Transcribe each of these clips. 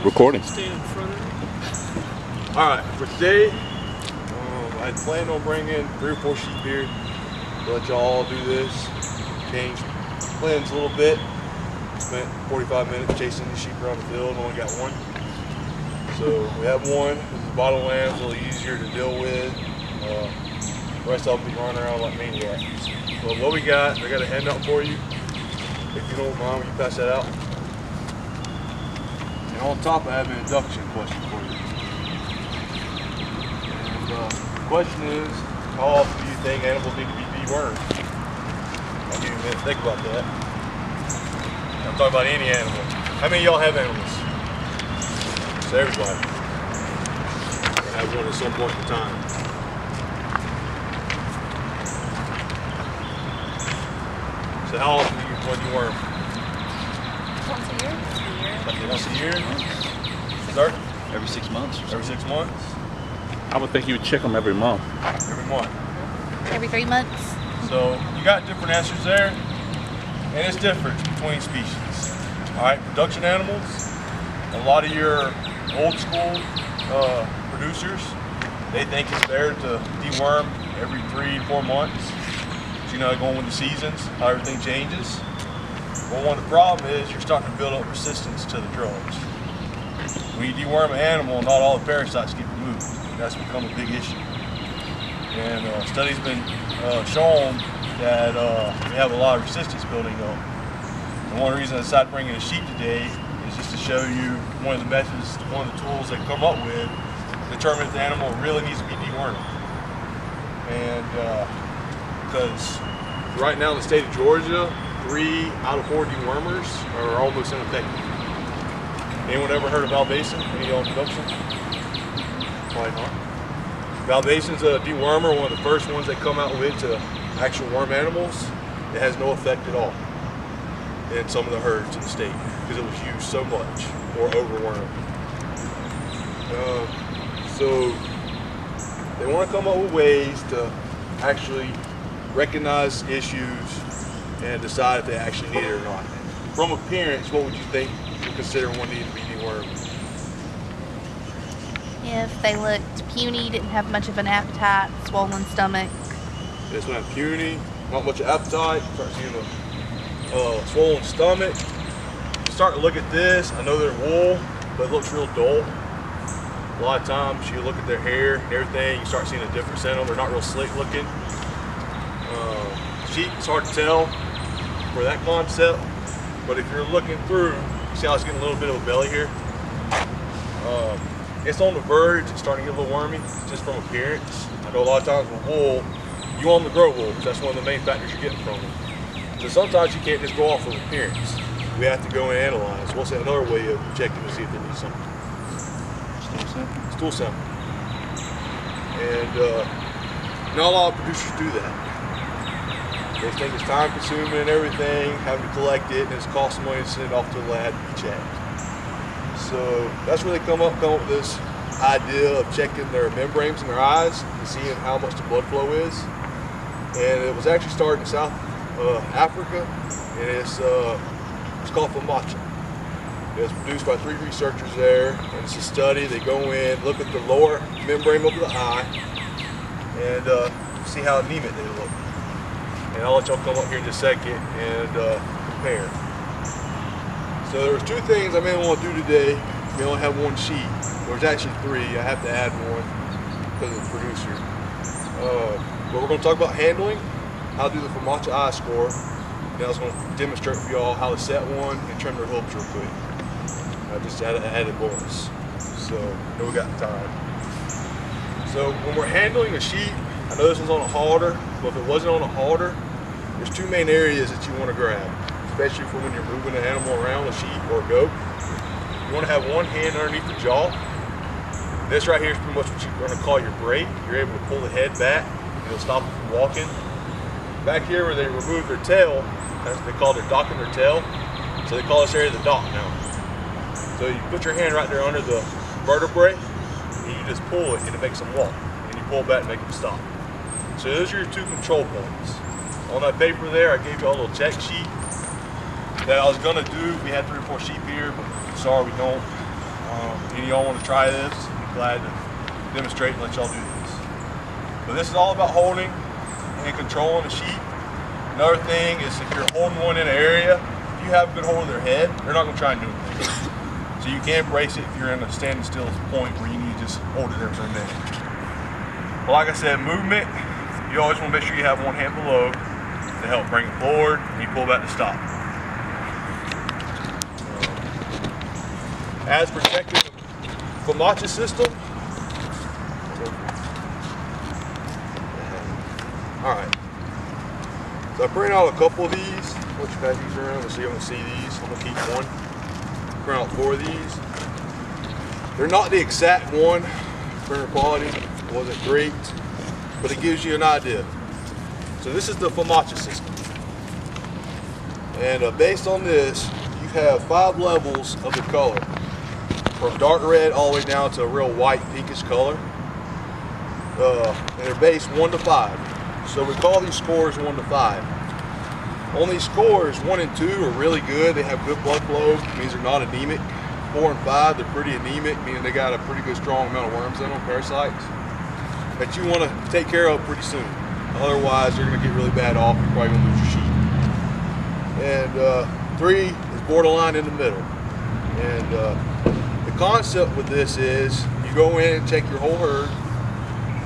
Recording. Stand in front of me. Alright, for today, I had planned on bringing 3 or 4 sheep here to let y'all do this. Changed plans a little bit. Spent 45 minutes chasing these sheep around the field and only got one. So we have one. This is bottle lambs, a little easier to deal with. The rest of them be running around like maniacs. So what we got, I got a handout for you. If you don't mind, will you pass that out? And on top I have an induction question for you. And the question is, how often do you think animals need to be dewormed? I'll give you a minute to think about that. I'm talking about any animal. How many of y'all have animals? So everybody. I have one at some point in time. So how often do you deworm? Once a year. Like once a year? Sir? Every 6 months. Every 6 months? I would think you would check them every month. Every month. Every 3 months. So you got different answers there, and it's different between species. All right, production animals, a lot of your old school producers, they think it's better to deworm every 3 to 4 months. So, you know, going with the seasons, how everything changes. Well, one of the problems is you're starting to build up resistance to the drugs. When you deworm an animal, not all the parasites get removed. That's become a big issue. And studies been shown that we have a lot of resistance building up. And one reason I decided to bring in a sheep today is just to show you one of the methods, one of the tools they come up with to determine if the animal really needs to be dewormed. And because right now in the state of Georgia, 3 out of 4 dewormers are almost ineffective. Anyone ever heard of Valbasin? Any on production? Probably not. Valbasin's a dewormer, one of the first ones they come out with to actual worm animals. It has no effect at all in some of the herds in the state because it was used so much or overwormed. So they want to come up with ways to actually recognize issues and decide if they actually need it or not. From appearance, what would you think you consider one needing to be dewormed? If they looked puny, didn't have much of an appetite, swollen stomach. This one have puny, not much appetite, start seeing a swollen stomach. Start to look at this, I know they're wool, but it looks real dull. A lot of times you look at their hair and everything, you start seeing a difference in them. They're not real slick looking. Sheep, it's hard to tell for that concept, but if you're looking through, you see how it's getting a little bit of a belly here? It's on the verge, it's starting to get a little wormy, just from appearance. I know a lot of times with wool, you want them to grow wool, because that's one of the main factors you're getting from them. So sometimes you can't just go off of appearance. We have to go and analyze. What's another way of checking to see if they need something? Stool sample. And not a lot of producers do that. They think it's time consuming and everything, having to collect it, and it's costing money to send it off to the lab to be checked. So that's where they come up with this idea of checking their membranes in their eyes and seeing how much the blood flow is. And it was actually started in South Africa, and it's called FAMACHA. It's produced by 3 researchers there, and it's a study. They go in, look at the lower membrane of the eye, and see how anemic they look. And I'll let y'all come up here in just a second and compare. So there was 2 things I may want to do today. We only have 1 sheet. There's actually 3. I have to add 1 because of the producer. But we're going to talk about handling, how to do the FAMACHA eye score. Then I was going to demonstrate for y'all how to set one and trim their hooves real quick. I just added bonus. So now we got time. So when we're handling a sheep, I know this one's on a halter, but if it wasn't on a halter, there's 2 main areas that you want to grab, especially for when you're moving an animal around, a sheep or a goat. You want to have one hand underneath the jaw. This right here is pretty much what you're going to call your brake. You're able to pull the head back, and it'll stop it from walking. Back here where they remove their tail, that's what they call their docking their tail. So they call this area the dock now. So you put your hand right there under the vertebrae, and you just pull it, and it makes them walk. And you pull back and make them stop. So those are your 2 control points. On that paper there, I gave you a little check sheet that I was gonna do. We had 3 or 4 sheep here, but sorry we don't. Any of y'all want to try this, I'm glad to demonstrate and let y'all do this. But this is all about holding and controlling the sheep. Another thing is if you're holding one in an area, if you have a good hold of their head, they're not going to try and do anything. So you can brace it if you're in a standing still point where you need to just hold it there for a minute. But like I said, movement, you always want to make sure you have one hand below to help bring it forward and you pull back to stop. As protecting the FOMACHA system, alright. So I printed out a couple of these. Put your pass these around, let's see if I can see these. I'm gonna keep one. Print out 4 of these. They're not the exact one. Printer quality wasn't great, but it gives you an idea. So this is the FOMACHA system. And based on this, you have 5 levels of the color. From dark red all the way down to a real white pinkish color. And they're based 1 to 5. So we call these scores 1 to 5. On these scores, 1 and 2 are really good. They have good blood flow, means they're not anemic. 4 and 5, they're pretty anemic, meaning they got a pretty good strong amount of worms in them, parasites, that you want to take care of pretty soon. Otherwise, they're going to get really bad off. You're probably going to lose your sheep. And 3 is borderline in the middle. And the concept with this is you go in and check your whole herd.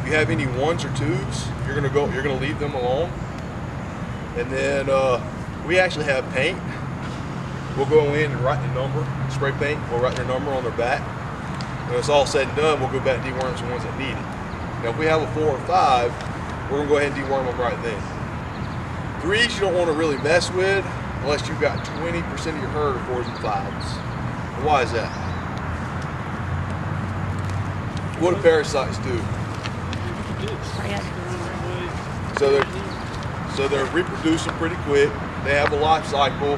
If you have any 1s or 2s, you're going to leave them alone. And then we actually have paint. We'll go in and write the number, spray paint. We'll write their number on their back. When it's all said and done, we'll go back and deworm the ones that need it. Now, if we have a 4 or 5, we're going to go ahead and deworm them right then. 3s you don't want to really mess with unless you've got 20% of your herd of 4s and 5s. And why is that? What do parasites do? So they're reproducing pretty quick. They have a life cycle.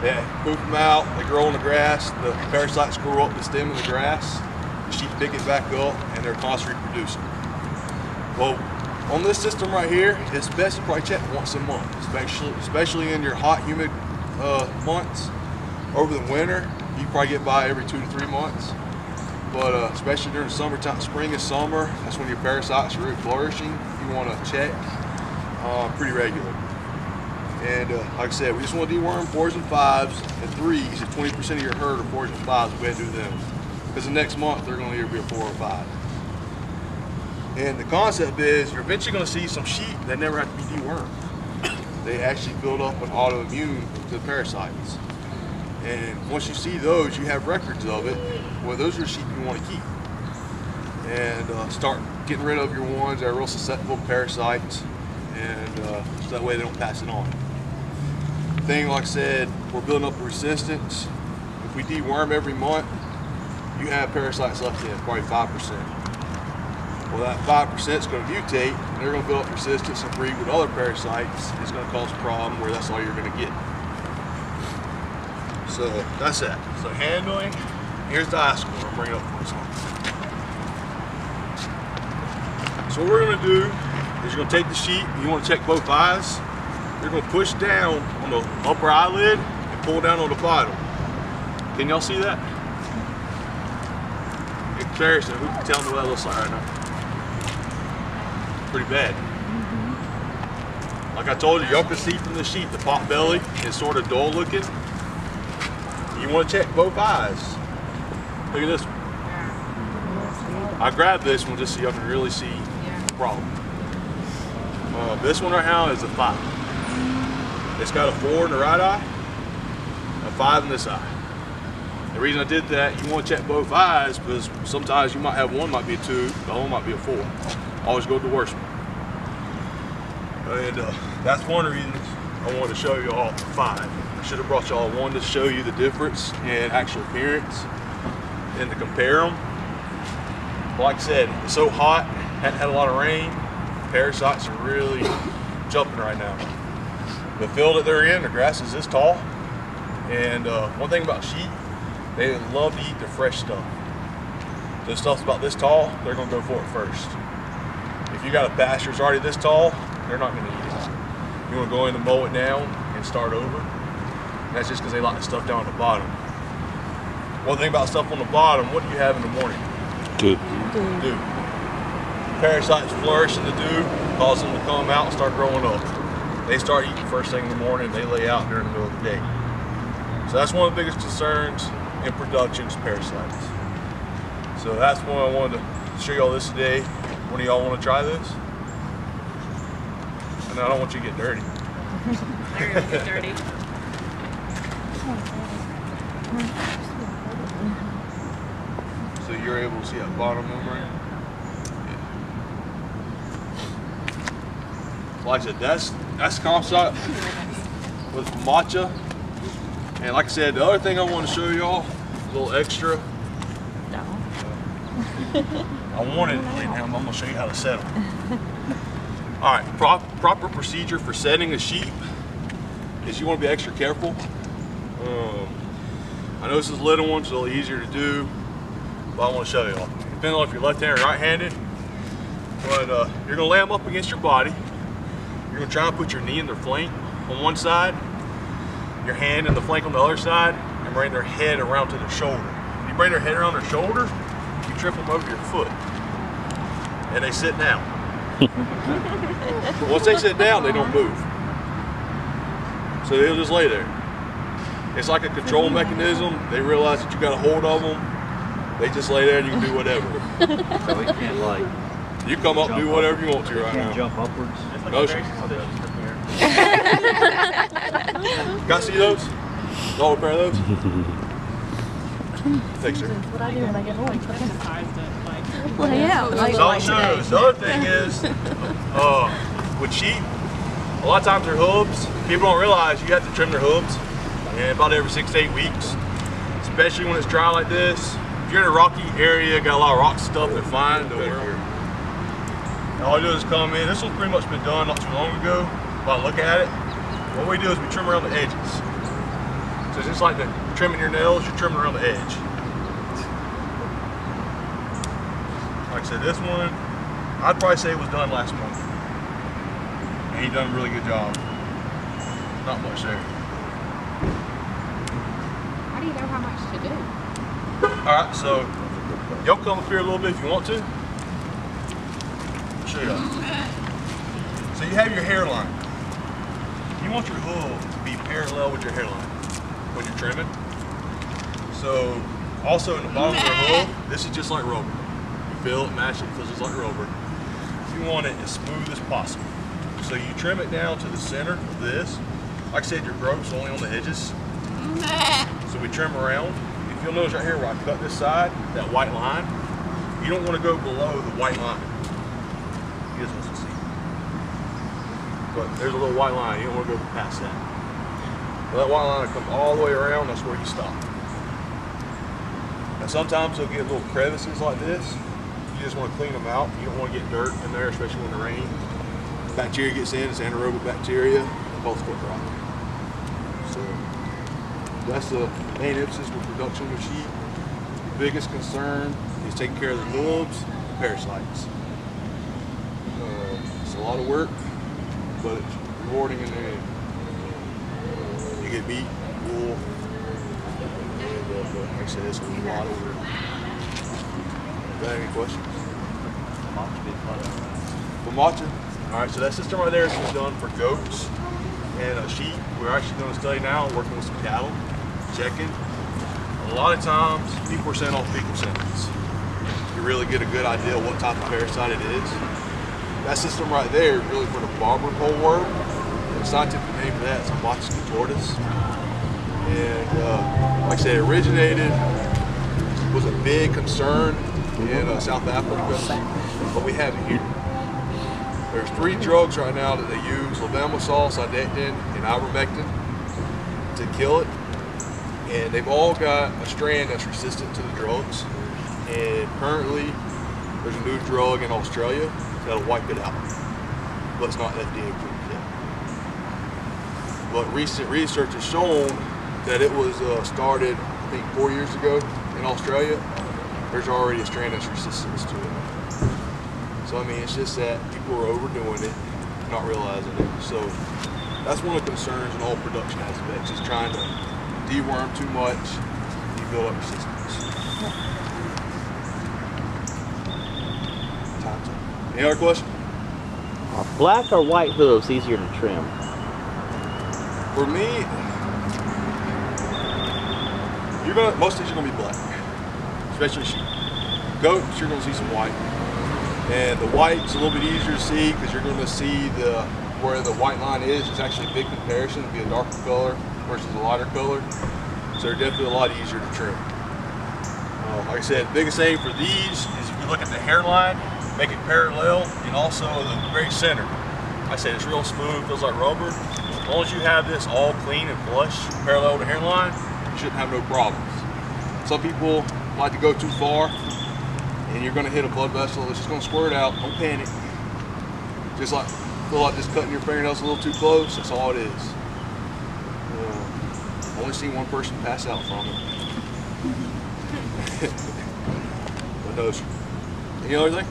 They poop them out, they grow on the grass, the parasites grow up the stem of the grass, the sheep pick it back up, and they're constantly reproducing. Well, on this system right here, it's best to probably check once a month, especially in your hot, humid months. Over the winter, you probably get by every 2 to 3 months. But especially during summertime, spring and summer, that's when your parasites are really flourishing. You want to check pretty regular. And like I said, we just want to deworm 4s and 5s and 3s. If 20% of your herd are 4s and 5s, we'll go ahead and do them. Because the next month, they're going to either be a 4 or 5. And the concept is you're eventually going to see some sheep that never have to be dewormed. They actually build up an autoimmune to the parasites. And once you see those, you have records of it. Well, those are the sheep you want to keep. And start getting rid of your ones that are real susceptible to parasites. And so that way they don't pass it on. Thing, like I said, we're building up the resistance. If we deworm every month, you have parasites left in, probably 5%. Well, that 5% is going to mutate, and they're going to build up resistance and breed with other parasites. It's going to cause a problem where that's all you're going to get. So that's that. So handling, here's the eye score. I'll bring it up for a second. So what we're going to do is you're going to take the sheep, you want to check both eyes. You're going to push down on the upper eyelid and pull down on the bottom. Can y'all see that? In comparison, who can tell me what that looks like right now? Pretty bad. Like I told you, y'all can see from the sheep, the pot belly is sort of dull looking. You want to check both eyes. Look at this one. I grabbed this one just so y'all can really see the problem. This one right now is a 5. It's got a 4 in the right eye, a 5 in this eye. The reason I did that, you want to check both eyes because sometimes you might have one might be a 2, the other one might be a 4. Always go with the worst one. And that's one of the reasons I wanted to show you all 5. I should have brought y'all one to show you the difference in actual appearance and to compare them. But like I said, it's so hot, hadn't had a lot of rain, parasites are really jumping right now. The field that they're in, the grass is this tall. And one thing about sheep, they love to eat the fresh stuff. The stuff's about this tall, they're gonna go for it first. If you got a pasture that's already this tall, they're not gonna eat it. You wanna go in and mow it down and start over. And that's just because they like the stuff down at the bottom. One thing about stuff on the bottom, what do you have in the morning? Good. Dew. Parasites flourish in the dew, cause them to come out and start growing up. They start eating first thing in the morning, they lay out during the middle of the day. So that's one of the biggest concerns in production is parasites. So that's why I wanted to show y'all this today. One of y'all want to try this? And I don't want you to get dirty. They're gonna get dirty. So you're able to see that bottom membrane? Yeah. Like I said, that's composite with matcha. And like I said, the other thing I want to show y'all, a little extra. No. I wanted to lay down, but I'm going to show you how to set them. All right, proper procedure for setting a sheep is you want to be extra careful. I know this is a little one, so it's a little easier to do, but I want to show y'all. Depending on if you're left-handed or right-handed, but you're going to lay them up against your body. You're going to try and put your knee in their flank on one side, your hand in the flank on the other side, and bring their head around to their shoulder. When you bring their head around their shoulder, you trip them over your foot, and they sit down. Once they sit down, they don't move. So they'll just lay there. It's like a control mechanism. They realize that you got a hold of them. They just lay there and you can do whatever. So it can't like. You come up and do whatever you want to right now. Jump upwards. Motion. Got to see those? All a pair of those? Thanks, sir. What I do when I get home. Well, yeah. So I'll show you. The other thing is, with sheep, a lot of times their hooves, people don't realize you have to trim their hooves about every 6 to 8 weeks, especially when it's dry like this. If you're in a rocky area, got a lot of rock stuff, they're fine. All I do is come in. This one's pretty much been done not too long ago. If I look at it, what we do is we trim around the edges. So it's just like the trimming your nails, you're trimming around the edge. Like I said, this one, I'd probably say it was done last month. And he done a really good job. Not much there. How do you know how much to do? Alright, so y'all come up here a little bit if you want to. I'll show you. So you have your hairline. You want your hoof to be parallel with your hairline when you're trimming. So also in the bottom of your hoof, this is just like rubber. You feel it, mash it, feels just like rubber. You want it as smooth as possible. So you trim it down to the center of this. Like I said, your growth's only on the edges. So we trim around. If you'll notice right here where I cut this side, that white line, you don't want to go below the white line. You guys want to see. But there's a little white line, you don't want to go past that. Well, that white line will come all the way around, that's where you stop. And sometimes they'll get little crevices like this. You just want to clean them out. You don't want to get dirt in there, especially when it rains. Bacteria gets in, it's anaerobic bacteria, they both quit rotting. So that's the main emphasis with production of sheep. The biggest concern is taking care of the hooves and parasites. It's a lot of work, but it's rewarding in the end. You get meat, wool, and like I said, it's a lot of work. Got any questions? For matcha? Alright, so that system right there is done for goats and sheep. We're actually doing a study now, working with some cattle, checking. A lot of times, people are sent off fecal samples. You really get a good idea of what type of parasite it is. That system right there is really for the barber pole worm. The scientific name for that is Botsky tortoise. And like I said, it originated, was a big concern in South Africa, but we have it here. There's 3 drugs right now that they use, levamisol, cydectin, and ivermectin, to kill it. And they've all got a strand that's resistant to the drugs. And currently, there's a new drug in Australia that'll wipe it out. But it's not FDA approved yet. But recent research has shown that it was started, I think, 4 years ago in Australia. There's already a strand that's resistant to it. So I mean, it's just that people are overdoing it, not realizing it. So that's one of the concerns in all production aspects, is trying to deworm too much, you build up resistance. Time's up. Any other question? Are black or white hooves easier to trim? For me, most of these are gonna be black, especially sheep. Goats, you're gonna see some white, and the white's a little bit easier to see because you're gonna see where the white line is. It's actually a big comparison. It'll be a darker color versus a lighter color, so they're definitely a lot easier to trim. Like I said, the biggest thing for these is if you look at the hairline, make it parallel, and also the very center. Like I said, it's real smooth, feels like rubber. As long as you have this all clean and flush, parallel to hairline, you shouldn't have no problems. Some people like to go too far, and you're gonna hit a blood vessel. It's just gonna squirt out. Don't panic. Just like feel like just cutting your fingernails a little too close. That's all it is. Only seen one person pass out from it. But no, any other thing?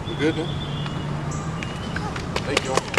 We good then? Thank you all.